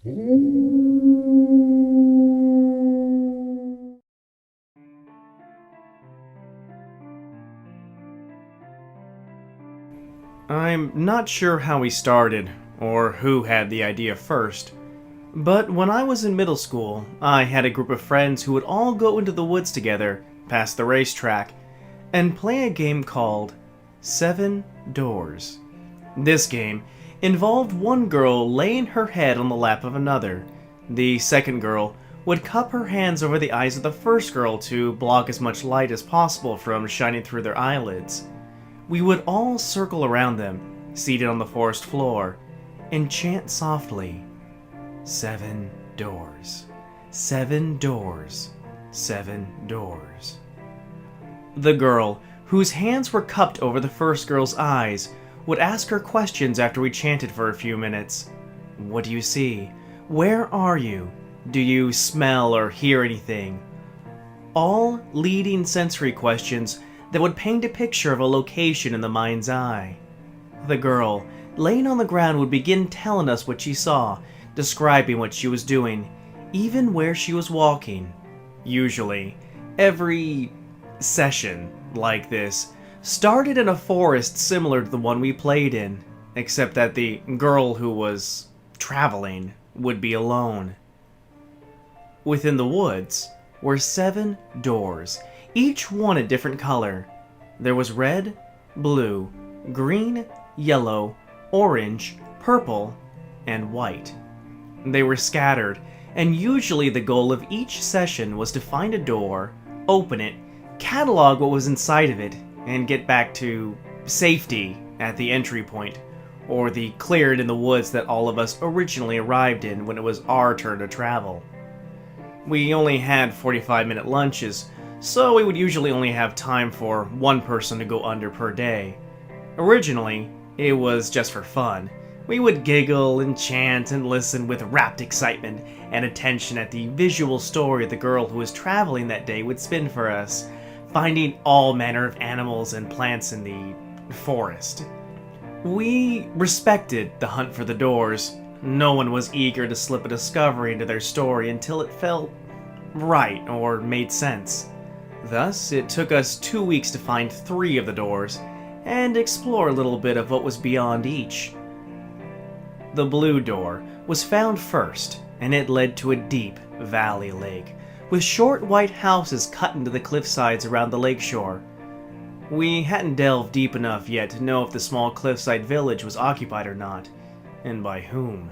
I'm not sure how we started, or who had the idea first, but when I was in middle school, I had a group of friends who would all go into the woods together, past the racetrack, and play a game called 7 Doors. This game involved one girl laying her head on the lap of another. The second girl would cup her hands over the eyes of the first girl to block as much light as possible from shining through their eyelids. We would all circle around them, seated on the forest floor, and chant softly, 7 doors, 7 doors, 7 doors. The girl, whose hands were cupped over the first girl's eyes, would ask her questions after we chanted for a few minutes. What do you see? Where are you? Do you smell or hear anything? All leading sensory questions that would paint a picture of a location in the mind's eye. The girl, laying on the ground, would begin telling us what she saw, describing what she was doing, even where she was walking. Usually, every session like this started in a forest similar to the one we played in, except that the girl who was traveling would be alone. Within the woods were 7 doors, each one a different color. There was red, blue, green, yellow, orange, purple, and white. They were scattered, and usually the goal of each session was to find a door, open it, catalog what was inside of it, and get back to safety at the entry point, or the cleared in the woods that all of us originally arrived in when it was our turn to travel. We only had 45-minute lunches, so we would usually only have time for one person to go under per day. Originally, it was just for fun. We would giggle and chant and listen with rapt excitement and attention at the visual story the girl who was traveling that day would spin for us, finding all manner of animals and plants in the forest. We respected the hunt for the doors. No one was eager to slip a discovery into their story until it felt right or made sense. Thus, it took us 2 weeks to find 3 of the doors and explore a little bit of what was beyond each. The blue door was found first, and it led to a deep valley lake, with short white houses cut into the cliffsides around the lakeshore. We hadn't delved deep enough yet to know if the small cliffside village was occupied or not, and by whom.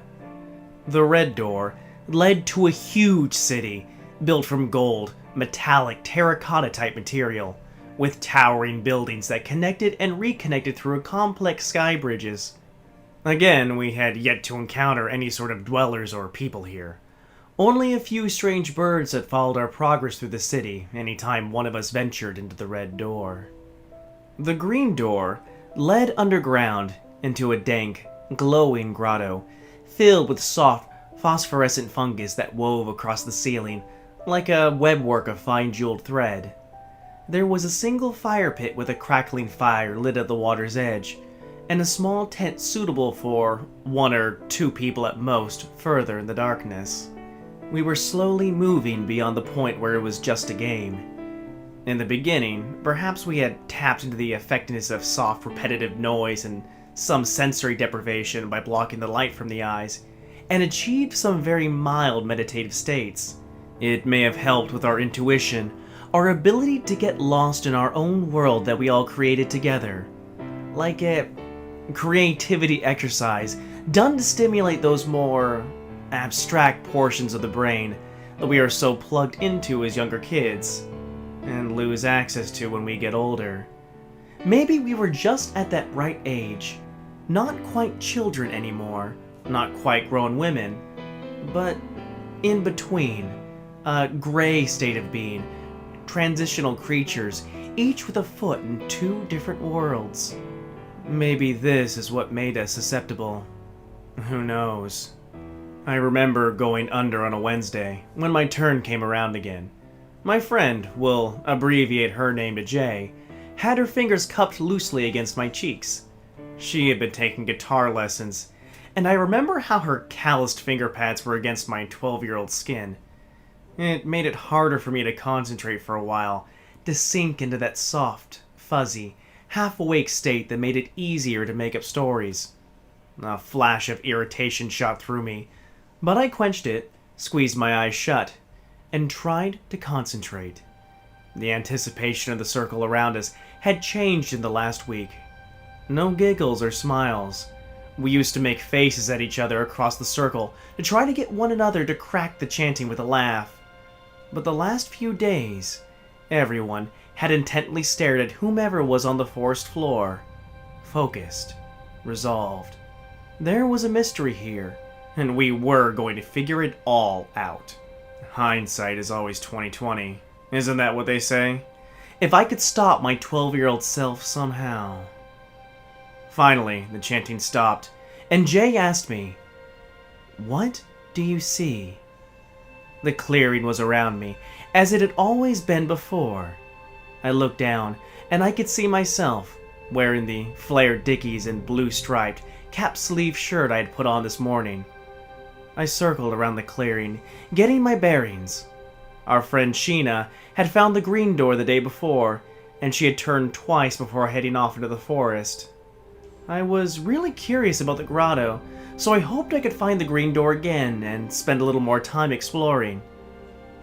The red door led to a huge city, built from gold, metallic, terracotta-type material, with towering buildings that connected and reconnected through complex sky bridges. Again, we had yet to encounter any sort of dwellers or people here. Only a few strange birds had followed our progress through the city any time one of us ventured into the red door. The green door led underground into a dank, glowing grotto, filled with soft, phosphorescent fungus that wove across the ceiling like a webwork of fine-jeweled thread. There was a single fire pit with a crackling fire lit at the water's edge, and a small tent suitable for 1 or 2 people at most further in the darkness. We were slowly moving beyond the point where it was just a game. In the beginning, perhaps we had tapped into the effectiveness of soft, repetitive noise and some sensory deprivation by blocking the light from the eyes, and achieved some very mild meditative states. It may have helped with our intuition, our ability to get lost in our own world that we all created together. Like a creativity exercise done to stimulate those more abstract portions of the brain that we are so plugged into as younger kids, and lose access to when we get older. Maybe we were just at that right age, not quite children anymore, not quite grown women, but in between, a gray state of being, transitional creatures, each with a foot in 2 different worlds. Maybe this is what made us susceptible. Who knows? I remember going under on a Wednesday, when my turn came around again. My friend, we'll abbreviate her name to J, had her fingers cupped loosely against my cheeks. She had been taking guitar lessons, and I remember how her calloused finger pads were against my 12-year-old skin. It made it harder for me to concentrate for a while, to sink into that soft, fuzzy, half-awake state that made it easier to make up stories. A flash of irritation shot through me, but I quenched it, squeezed my eyes shut, and tried to concentrate. The anticipation of the circle around us had changed in the last week. No giggles or smiles. We used to make faces at each other across the circle to try to get one another to crack the chanting with a laugh. But the last few days, everyone had intently stared at whomever was on the forest floor. Focused. Resolved. There was a mystery here, and we were going to figure it all out. Hindsight is always 20/20. Isn't that what they say? If I could stop my 12-year-old self somehow. Finally, the chanting stopped, and Jay asked me, "What do you see?" The clearing was around me, as it had always been before. I looked down, and I could see myself, wearing the flared dickies and blue-striped, cap-sleeve shirt I had put on this morning. I circled around the clearing, getting my bearings. Our friend Sheena had found the green door the day before, and she had turned twice before heading off into the forest. I was really curious about the grotto, so I hoped I could find the green door again and spend a little more time exploring.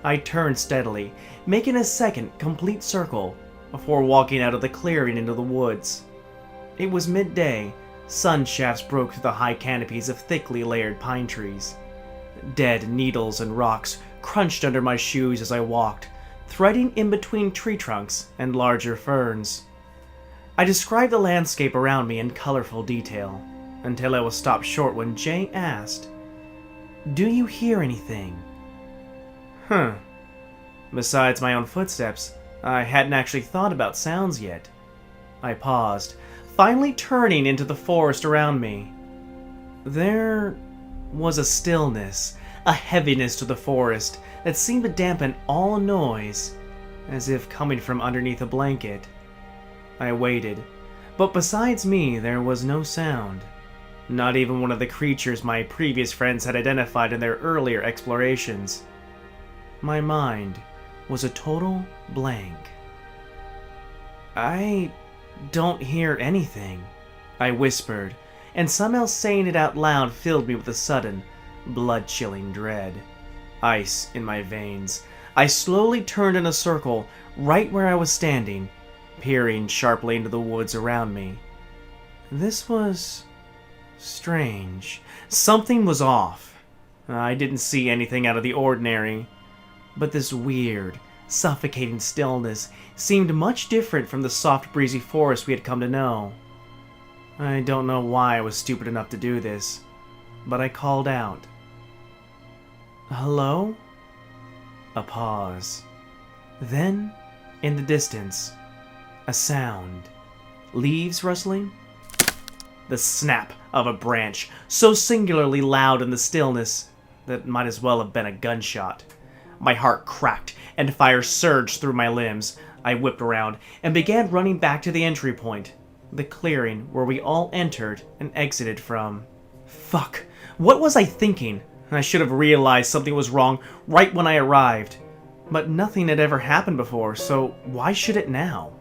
I turned steadily, making a second complete circle, before walking out of the clearing into the woods. It was midday. Sun shafts broke through the high canopies of thickly layered pine trees. Dead needles and rocks crunched under my shoes as I walked, threading in between tree trunks and larger ferns. I described the landscape around me in colorful detail, until I was stopped short when Jay asked, "Do you hear anything?" Besides my own footsteps, I hadn't actually thought about sounds yet. I paused, finally turning into the forest around me. There was a stillness, a heaviness to the forest that seemed to dampen all noise, as if coming from underneath a blanket. I waited, but besides me there was no sound. Not even one of the creatures my previous friends had identified in their earlier explorations. My mind was a total blank. "I don't hear anything," I whispered, and somehow saying it out loud filled me with a sudden, blood-chilling dread. Ice in my veins, I slowly turned in a circle right where I was standing, peering sharply into the woods around me. This was strange. Something was off. I didn't see anything out of the ordinary, but this weird, suffocating stillness seemed much different from the soft, breezy forest we had come to know. I don't know why I was stupid enough to do this, but I called out, "Hello?" A pause. Then, in the distance, a sound. Leaves rustling? The snap of a branch, so singularly loud in the stillness that it might as well have been a gunshot. My heart cracked, and fire surged through my limbs. I whipped around and began running back to the entry point, the clearing where we all entered and exited from. Fuck! What was I thinking? I should have realized something was wrong right when I arrived. But nothing had ever happened before, so why should it now?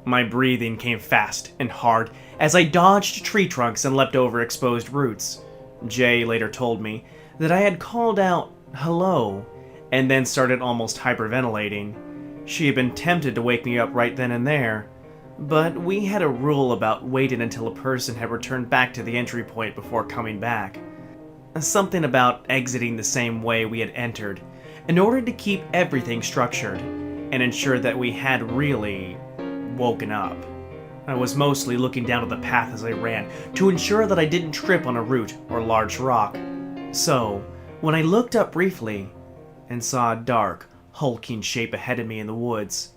My breathing came fast and hard as I dodged tree trunks and leapt over exposed roots. Jay later told me that I had called out, "Hello," and then started almost hyperventilating. She had been tempted to wake me up right then and there, but we had a rule about waiting until a person had returned back to the entry point before coming back. Something about exiting the same way we had entered, in order to keep everything structured, and ensure that we had really woken up. I was mostly looking down at the path as I ran, to ensure that I didn't trip on a root or large rock. So, when I looked up briefly, and saw a dark, hulking shape ahead of me in the woods,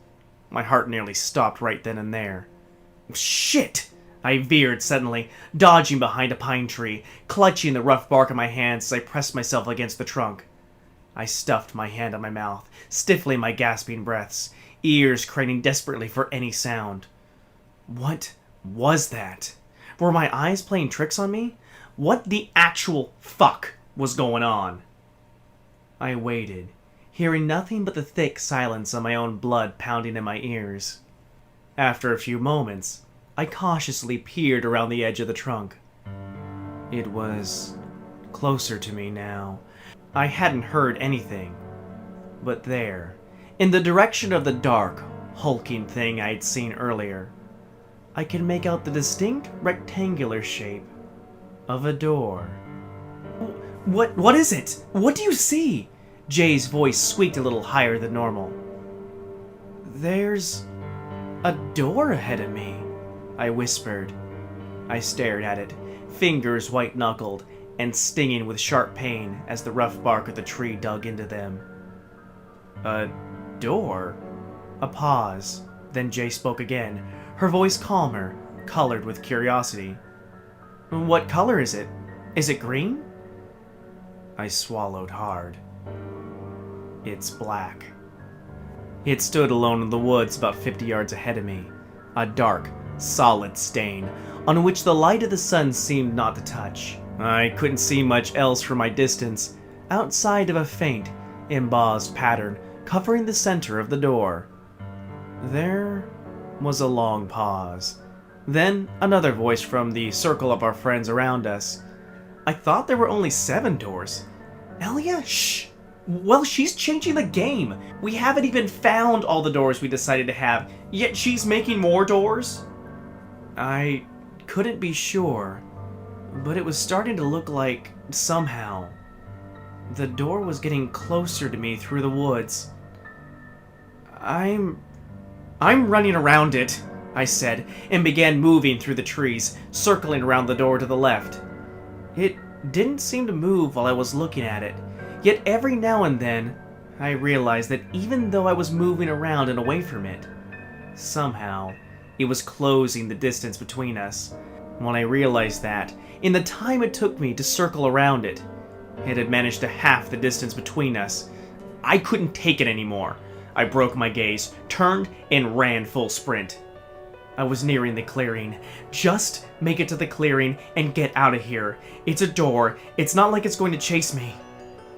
my heart nearly stopped right then and there. Shit! I veered suddenly, dodging behind a pine tree, clutching the rough bark in my hands as I pressed myself against the trunk. I stuffed my hand on my mouth, stifling my gasping breaths, ears craning desperately for any sound. What was that? Were my eyes playing tricks on me? What the actual fuck was going on? I waited, hearing nothing but the thick silence of my own blood pounding in my ears. After a few moments, I cautiously peered around the edge of the trunk. It was closer to me now. I hadn't heard anything. But there, in the direction of the dark, hulking thing I had seen earlier, I could make out the distinct rectangular shape of a door. What is it? What do you see? Jay's voice squeaked a little higher than normal. There's a door ahead of me, I whispered. I stared at it, fingers white-knuckled and stinging with sharp pain as the rough bark of the tree dug into them. A door? A pause. Then Jay spoke again, her voice calmer, colored with curiosity. What color is it? Is it green? I swallowed hard. It's black. It stood alone in the woods about 50 yards ahead of me, a dark, solid stain, on which the light of the sun seemed not to touch. I couldn't see much else from my distance, outside of a faint, embossed pattern covering the center of the door. There was a long pause. Then another voice from the circle of our friends around us. I thought there were only 7 doors. Elia? Shh! Well, she's changing the game. We haven't even found all the doors we decided to have, yet she's making more doors? I couldn't be sure, but it was starting to look like, somehow, the door was getting closer to me through the woods. I'm running around it, I said, and began moving through the trees, circling around the door to the left. It didn't seem to move while I was looking at it, yet every now and then, I realized that even though I was moving around and away from it, somehow, it was closing the distance between us. When I realized that, in the time it took me to circle around it, it had managed to half the distance between us. I couldn't take it anymore. I broke my gaze, turned, and ran full sprint. I was nearing the clearing. Just make it to the clearing and get out of here. It's a door. It's not like it's going to chase me.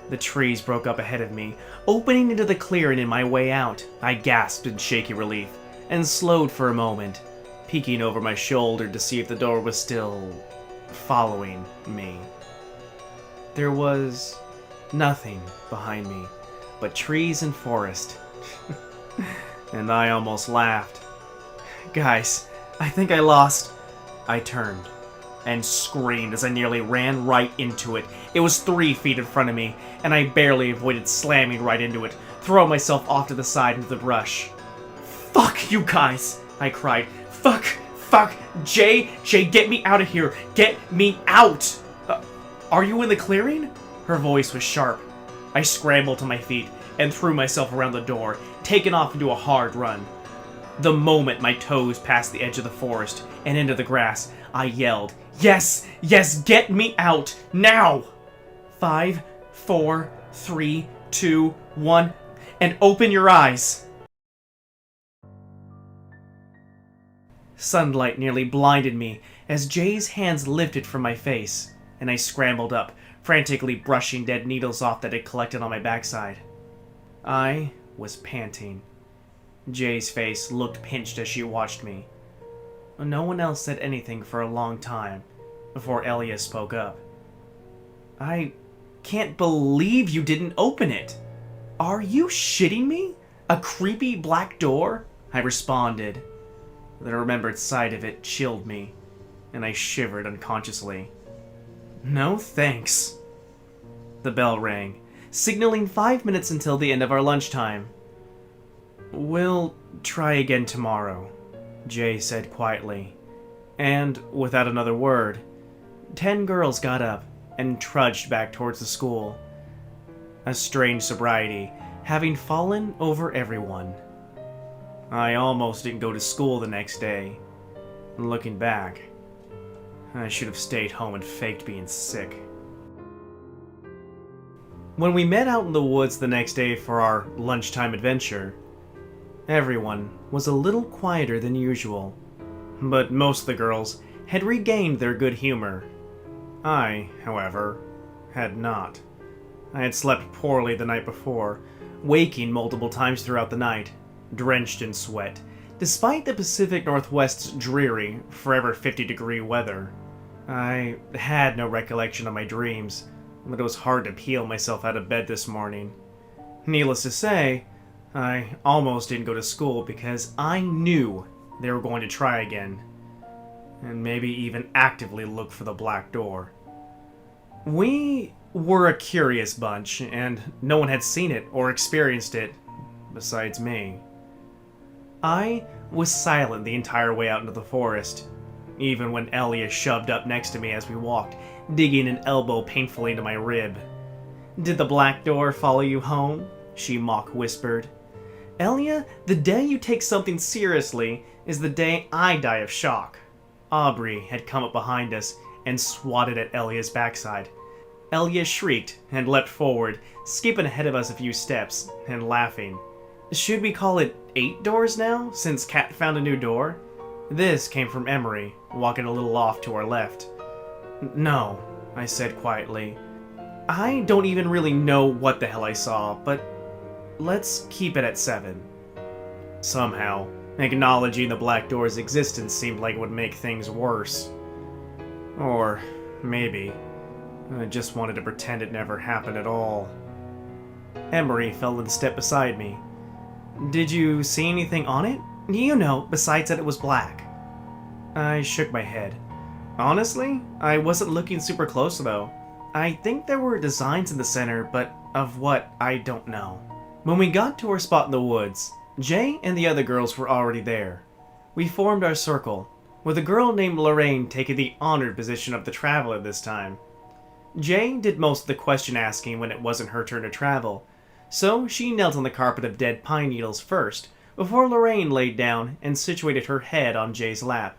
The trees broke up ahead of me, opening into the clearing in my way out. I gasped in shaky relief, and slowed for a moment, peeking over my shoulder to see if the door was still following me. There was nothing behind me but trees and forest. And I almost laughed. Guys, I think I lost. I turned and screamed as I nearly ran right into it. It was 3 feet in front of me, and I barely avoided slamming right into it, throwing myself off to the side into the brush. Fuck you guys, I cried. Fuck, Jay, get me out of here. Get me out. Are you in the clearing? Her voice was sharp. I scrambled to my feet and threw myself around the door, taking off into a hard run. The moment my toes passed the edge of the forest and into the grass, I yelled, Yes, get me out, now! 5, 4, 3, 2, 1, and open your eyes! Sunlight nearly blinded me as Jay's hands lifted from my face, and I scrambled up, frantically brushing dead needles off that had collected on my backside. I was panting. Jay's face looked pinched as she watched me. No one else said anything for a long time before Elia spoke up. I can't believe you didn't open it. Are you shitting me? A creepy black door? I responded. The remembered sight of it chilled me, and I shivered unconsciously. No thanks. The bell rang, signaling 5 minutes until the end of our lunchtime. We'll try again tomorrow, Jay said quietly. And, without another word, 10 girls got up and trudged back towards the school. A strange sobriety, having fallen over everyone. I almost didn't go to school the next day. Looking back, I should have stayed home and faked being sick. When we met out in the woods the next day for our lunchtime adventure, everyone was a little quieter than usual, but most of the girls had regained their good humor. I, however, had not. I had slept poorly the night before, waking multiple times throughout the night, drenched in sweat, despite the Pacific Northwest's dreary, forever 50-degree weather. I had no recollection of my dreams, but it was hard to peel myself out of bed this morning. Needless to say, I almost didn't go to school because I knew they were going to try again, and maybe even actively look for the black door. We were a curious bunch, and no one had seen it or experienced it besides me. I was silent the entire way out into the forest, even when Elia shoved up next to me as we walked, digging an elbow painfully into my rib. "Did the black door follow you home?" she mock whispered. "Elia, the day you take something seriously is the day I die of shock." Aubrey had come up behind us and swatted at Elia's backside. Elia shrieked and leapt forward, skipping ahead of us a few steps and laughing. "Should we call it 8 doors now, since Kat found a new door?" This came from Emery, walking a little off to our left. "No," I said quietly. "I don't even really know what the hell I saw, but let's keep it at 7. Somehow, acknowledging the black door's existence seemed like it would make things worse. Or maybe I just wanted to pretend it never happened at all. Emery fell in step beside me. "Did you see anything on it? You know, besides that it was black." I shook my head. Honestly, I wasn't looking super close though. I think there were designs in the center, but of what, I don't know. When we got to our spot in the woods, Jay and the other girls were already there. We formed our circle, with a girl named Lorraine taking the honored position of the traveler this time. Jay did most of the question asking when it wasn't her turn to travel, so she knelt on the carpet of dead pine needles first, before Lorraine laid down and situated her head on Jay's lap.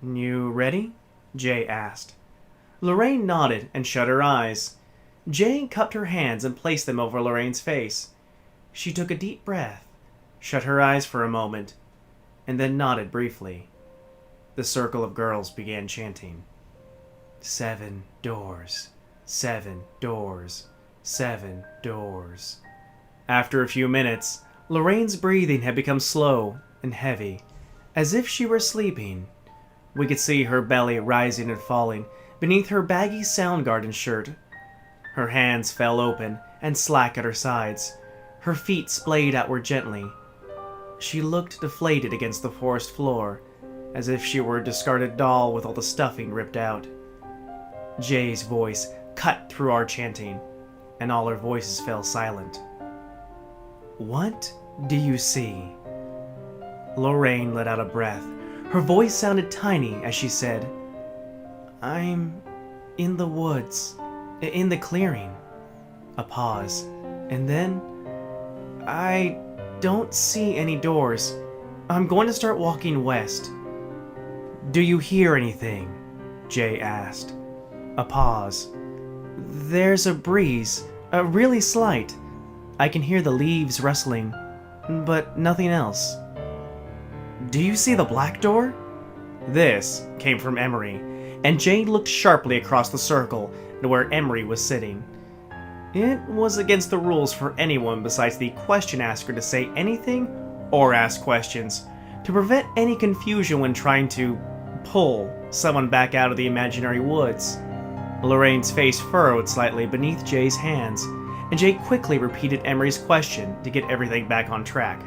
"You ready?" Jay asked. Lorraine nodded and shut her eyes. Jay cupped her hands and placed them over Lorraine's face. She took a deep breath, shut her eyes for a moment, and then nodded briefly. The circle of girls began chanting. 7 doors, 7 doors, 7 doors. After a few minutes, Lorraine's breathing had become slow and heavy, as if she were sleeping. We could see her belly rising and falling beneath her baggy Soundgarden shirt. Her hands fell open and slack at her sides. Her feet splayed outward gently. She looked deflated against the forest floor, as if she were a discarded doll with all the stuffing ripped out. Jay's voice cut through our chanting, and all our voices fell silent. "What do you see?" Lorraine let out a breath. Her voice sounded tiny as she said, "I'm in the woods, in the clearing." A pause, and then, "I don't see any doors. I'm going to start walking west." "Do you hear anything?" Jay asked. A pause. "There's a breeze, really slight. I can hear the leaves rustling, but nothing else." "Do you see the black door?" This came from Emery, and Jay looked sharply across the circle to where Emery was sitting. It was against the rules for anyone besides the question asker to say anything or ask questions, to prevent any confusion when trying to pull someone back out of the imaginary woods. Lorraine's face furrowed slightly beneath Jay's hands, and Jay quickly repeated Emery's question to get everything back on track.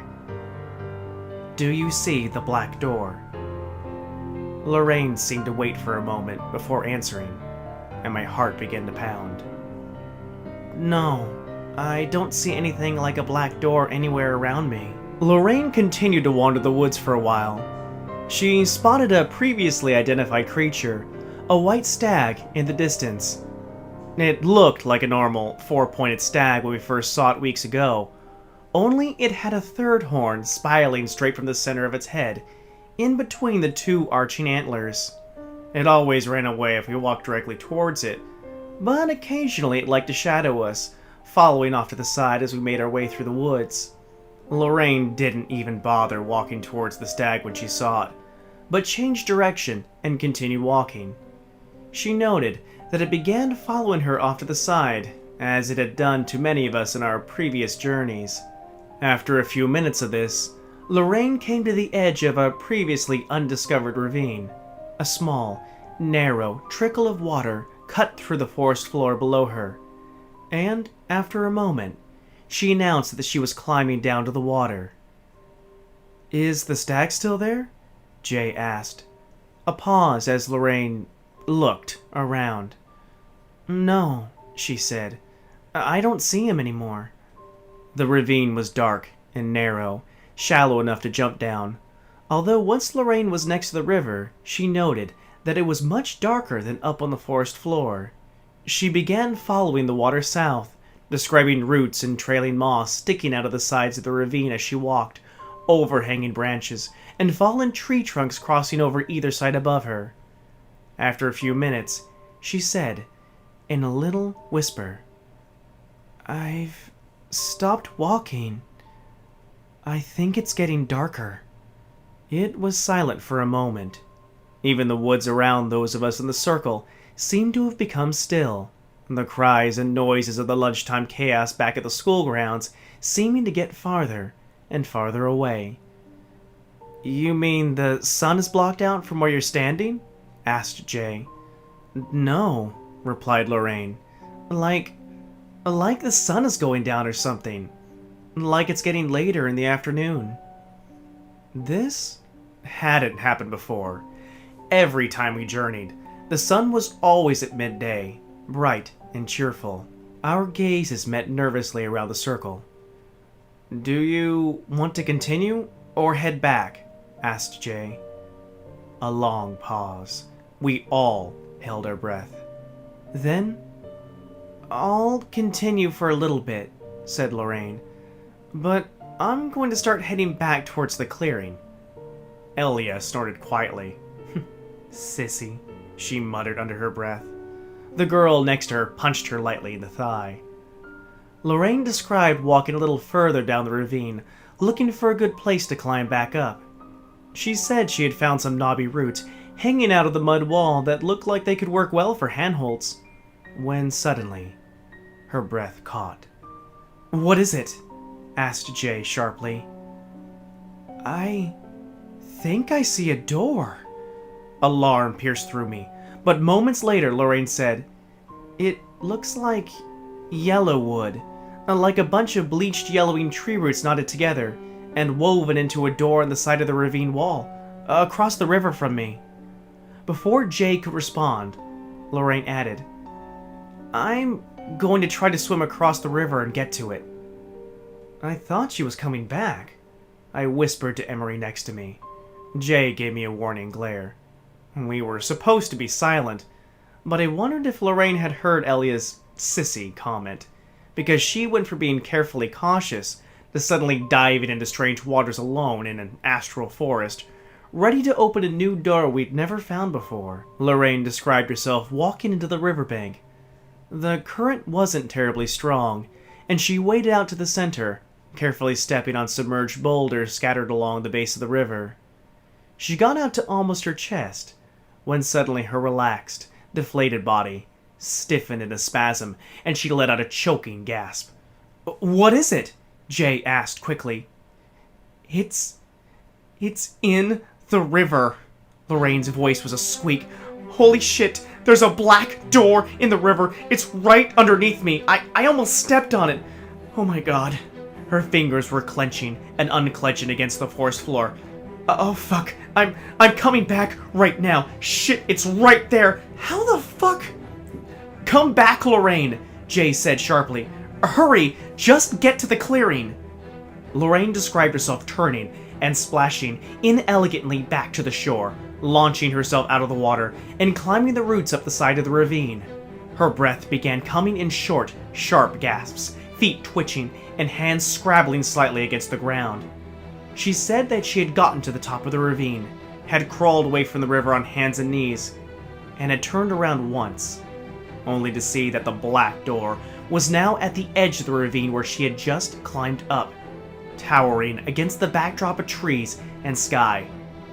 "Do you see the black door?" Lorraine seemed to wait for a moment before answering, and my heart began to pound. "No, I don't see anything like a black door anywhere around me." Lorraine continued to wander the woods for a while. She spotted a previously identified creature, a white stag, in the distance. It looked like a normal, 4-pointed stag when we first saw it weeks ago, only it had a third horn spiraling straight from the center of its head, in between the 2 arching antlers. It always ran away if we walked directly towards it, but occasionally it liked to shadow us, following off to the side as we made our way through the woods. Lorraine didn't even bother walking towards the stag when she saw it, but changed direction and continued walking. she noted that it began following her off to the side, as it had done to many of us in our previous journeys. After a few minutes of this, Lorraine came to the edge of a previously undiscovered ravine. A small, narrow trickle of water cut through the forest floor below her, and after a moment, she announced that she was climbing down to the water. "Is the stag still there?" Jay asked. A pause as Lorraine looked around. "No," she said. "I don't see him anymore." The ravine was dark and narrow, shallow enough to jump down. Although once Lorraine was next to the river, she noted that it was much darker than up on the forest floor. She began following the water south, describing roots and trailing moss sticking out of the sides of the ravine as she walked, overhanging branches, and fallen tree trunks crossing over either side above her. After a few minutes, she said, in a little whisper, "I've stopped walking. I think it's getting darker." It was silent for a moment. Even the woods around those of us in the circle seemed to have become still, the cries and noises of the lunchtime chaos back at the school grounds seeming to get farther and farther away. "You mean the sun is blocked out from where you're standing?" asked Jay. "No," replied Lorraine. Like the sun is going down or something. Like it's getting later in the afternoon." This hadn't happened before. Every time we journeyed, the sun was always at midday, bright and cheerful. Our gazes met nervously around the circle. "Do you want to continue or head back?" asked Jay. A long pause. We all held our breath. Then, "I'll continue for a little bit," said Lorraine. "But I'm going to start heading back towards the clearing." Elia snorted quietly. "Sissy," she muttered under her breath. The girl next to her punched her lightly in the thigh. Lorraine described walking a little further down the ravine, looking for a good place to climb back up. She said she had found some knobby roots hanging out of the mud wall that looked like they could work well for handholds, when suddenly, her breath caught. "What is it?" asked Jay sharply. "I think I see a door." Alarm pierced through me, but moments later Lorraine said, "It looks like yellow wood, like a bunch of bleached yellowing tree roots knotted together and woven into a door on the side of the ravine wall, across the river from me." Before Jay could respond, Lorraine added, "I'm going to try to swim across the river and get to it." I thought she was coming back, I whispered to Emery next to me. Jay gave me a warning glare. We were supposed to be silent, but I wondered if Lorraine had heard Elia's "sissy" comment, because she went from being carefully cautious to suddenly diving into strange waters alone in an astral forest, ready to open a new door we'd never found before. Lorraine described herself walking into the riverbank. The current wasn't terribly strong, and she waded out to the center, carefully stepping on submerged boulders scattered along the base of the river. She got out to almost her chest, when suddenly her relaxed, deflated body stiffened in a spasm, and she let out a choking gasp. "What is it?" Jay asked quickly. It's in the river." Lorraine's voice was a squeak. "Holy shit, there's a black door in the river. It's right underneath me. I almost stepped on it. Oh my god." Her fingers were clenching and unclenching against the forest floor. "Oh fuck, I'm coming back right now. Shit, it's right there. How the fuck?" "Come back, Lorraine," Jay said sharply. "Hurry, just get to the clearing." Lorraine described herself turning and splashing inelegantly back to the shore, launching herself out of the water and climbing the roots up the side of the ravine. Her breath began coming in short, sharp gasps, feet twitching and hands scrabbling slightly against the ground. She said that she had gotten to the top of the ravine, had crawled away from the river on hands and knees, and had turned around once, only to see that the black door was now at the edge of the ravine where she had just climbed up, towering against the backdrop of trees and sky,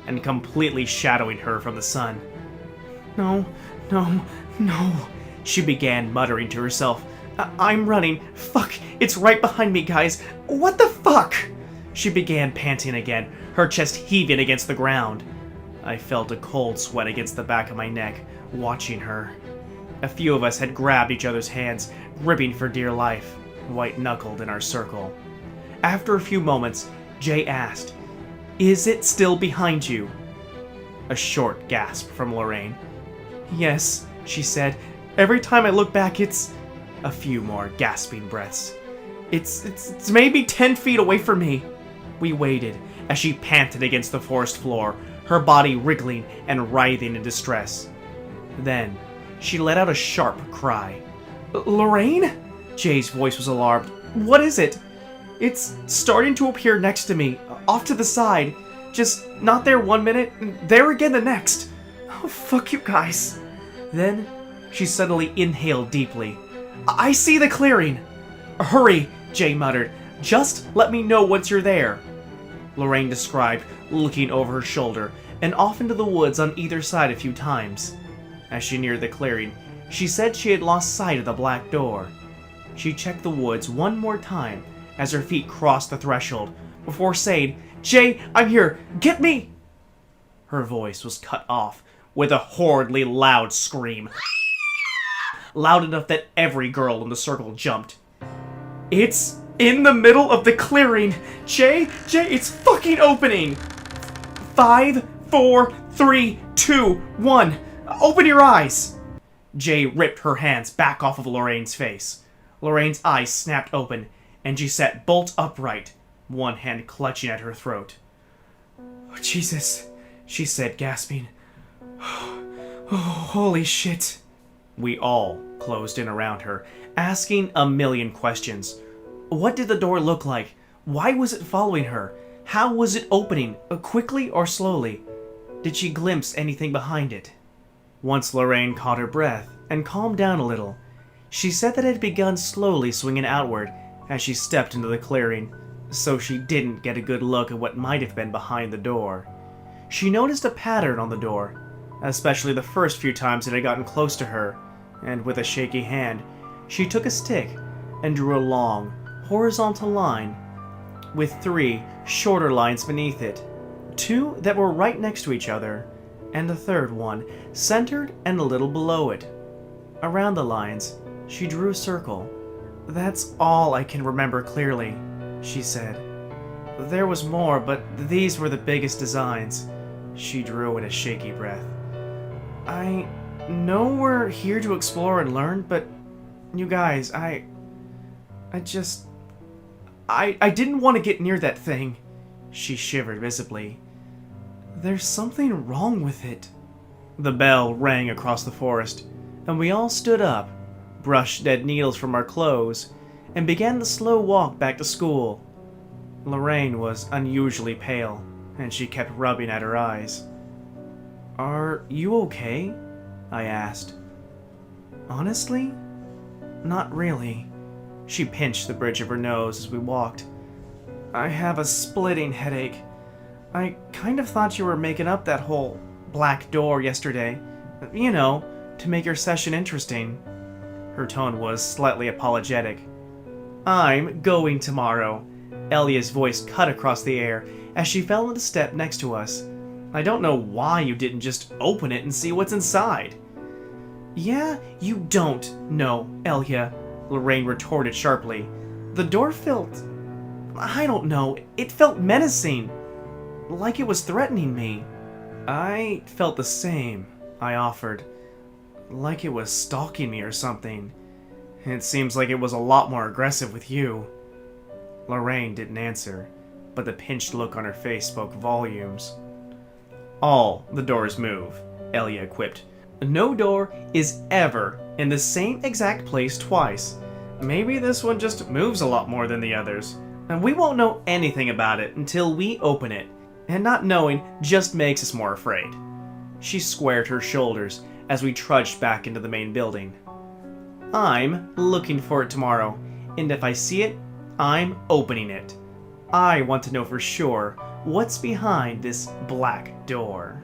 and completely shadowing her from the sun. No, No, no, she began, muttering to herself. I'm running. Fuck, it's right behind me, guys. What the fuck? She began panting again, her chest heaving against the ground. I felt a cold sweat against the back of my neck, watching her. A few of us had grabbed each other's hands, gripping for dear life, white-knuckled in our circle. After a few moments, Jay asked, "Is it still behind you?" A short gasp from Lorraine. "Yes," she said. "Every time I look back, it's..." A few more gasping breaths. It's maybe 10 feet away from me." We waited as she panted against the forest floor, her body wriggling and writhing in distress. Then, she let out a sharp cry. "Lorraine?" Jay's voice was alarmed. "What is it?" "It's starting to appear next to me, off to the side. Just not there 1 minute, and there again the next. Oh, fuck you guys." Then, she suddenly inhaled deeply. "I see the clearing." "Hurry," Jay muttered. "Just let me know once you're there." Lorraine described, looking over her shoulder, and off into the woods on either side a few times. As she neared the clearing, she said she had lost sight of the black door. She checked the woods one more time as her feet crossed the threshold, before saying, "Jay, I'm here! Get me!" Her voice was cut off with a horridly loud scream. Loud enough that every girl in the circle jumped. "It's in the middle of the clearing! Jay, it's fucking opening! 5, 4, 3, 2, 1. Open your eyes!" Jay ripped her hands back off of Lorraine's face. Lorraine's eyes snapped open, and she sat bolt upright, one hand clutching at her throat. "Oh, Jesus," she said, gasping. "Oh, holy shit." We all closed in around her, asking a million questions. What did the door look like? Why was it following her? How was it opening, quickly or slowly? Did she glimpse anything behind it? Once Lorraine caught her breath and calmed down a little, she said that it had begun slowly swinging outward as she stepped into the clearing, so she didn't get a good look at what might have been behind the door. She noticed a pattern on the door, especially the first few times it had gotten close to her, and with a shaky hand, she took a stick and drew a long, horizontal line, with 3 shorter lines beneath it, 2 that were right next to each other, and the third one centered and a little below it. Around the lines, she drew a circle. "That's all I can remember clearly," she said. "There was more, but these were the biggest designs," she drew in a shaky breath. "I know we're here to explore and learn, but you guys, I didn't want to get near that thing." She shivered visibly. "There's something wrong with it." The bell rang across the forest, and we all stood up, brushed dead needles from our clothes, and began the slow walk back to school. Lorraine was unusually pale, and she kept rubbing at her eyes. "Are you okay?" I asked. "Honestly, not really." She pinched the bridge of her nose as we walked. "I have a splitting headache. I kind of thought you were making up that whole black door yesterday. You know, to make your session interesting." Her tone was slightly apologetic. "I'm going tomorrow." Elia's voice cut across the air as she fell into step next to us. "I don't know why you didn't just open it and see what's inside." "Yeah, you don't know, Elia," Lorraine retorted sharply. "The door felt... I don't know, it felt menacing. Like it was threatening me." "I felt the same," I offered. "Like it was stalking me or something. It seems like it was a lot more aggressive with you." Lorraine didn't answer, but the pinched look on her face spoke volumes. "All the doors move," Elia quipped. "No door is ever in the same exact place twice. Maybe this one just moves a lot more than the others, and we won't know anything about it until we open it, and not knowing just makes us more afraid." She squared her shoulders as we trudged back into the main building. "I'm looking for it tomorrow, and if I see it, I'm opening it. I want to know for sure what's behind this black door."